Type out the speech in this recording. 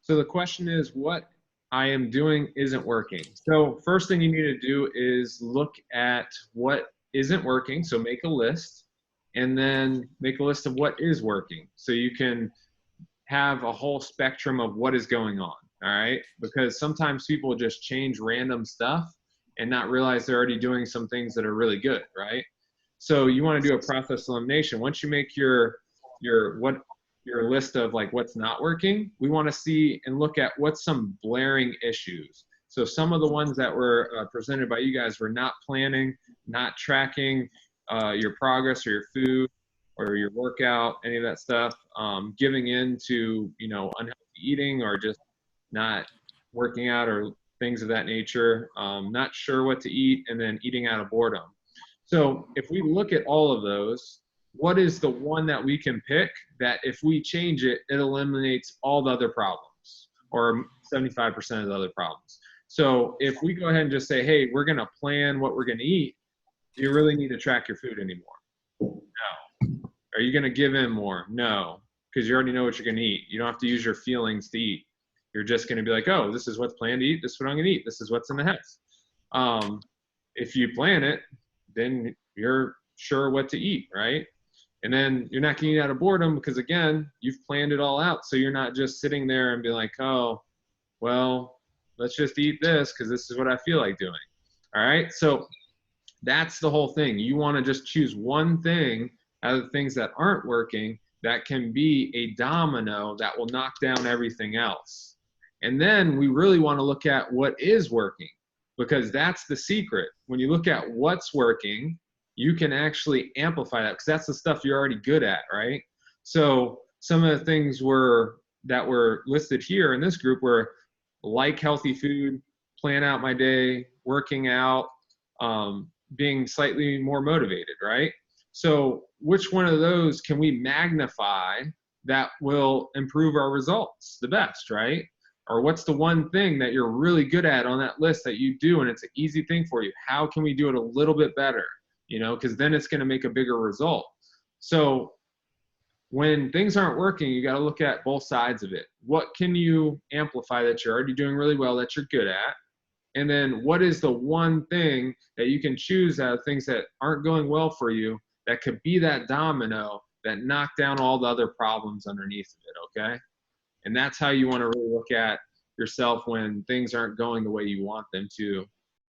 So the question is, what I am doing isn't working. So first thing you need to do is look at what isn't working. So make a list and then make a list of what is working. So you can have a whole spectrum of what is going on. All right. Because sometimes people just change random stuff and not realize they're already doing some things that are really good. Right. So you want to do a process elimination. Once you make your list of like what's not working, we want to see and look at what's some blaring issues. So some of the ones that were presented by you guys were not planning, not tracking your progress or your food or your workout, any of that stuff, giving in to unhealthy eating or just not working out or things of that nature, not sure what to eat, and then eating out of boredom. So if we look at all of those, what is the one that we can pick that if we change it, it eliminates all the other problems or 75% of the other problems? So if we go ahead and just say, hey, we're going to plan what we're going to eat, do you really need to track your food anymore? No. Are you going to give in more? No, because you already know what you're going to eat. You don't have to use your feelings to eat. You're just going to be like, oh, this is what's planned to eat. This is what I'm going to eat. This is what's in the house. If you plan it, then you're sure what to eat, right? And then you're not going to eat out of boredom because, again, you've planned it all out. So you're not just sitting there and be like, oh, well, let's just eat this because this is what I feel like doing. All right. So that's the whole thing. You want to just choose one thing out of the things that aren't working that can be a domino that will knock down everything else. And then we really want to look at what is working, because that's the secret. When you look at what's working, you can actually amplify that because that's the stuff you're already good at, right? So some of the things that were listed here in this group were like healthy food, plan out my day, working out, being slightly more motivated, right? So which one of those can we magnify that will improve our results the best, right? Or what's the one thing that you're really good at on that list that you do and it's an easy thing for you? How can we do it a little bit better? Because then it's going to make a bigger result. So when things aren't working, you got to look at both sides of it. What can you amplify that you're already doing really well, that you're good at? And then what is the one thing that you can choose out of things that aren't going well for you that could be that domino that knock down all the other problems underneath of it, okay? And that's how you want to really look at yourself when things aren't going the way you want them to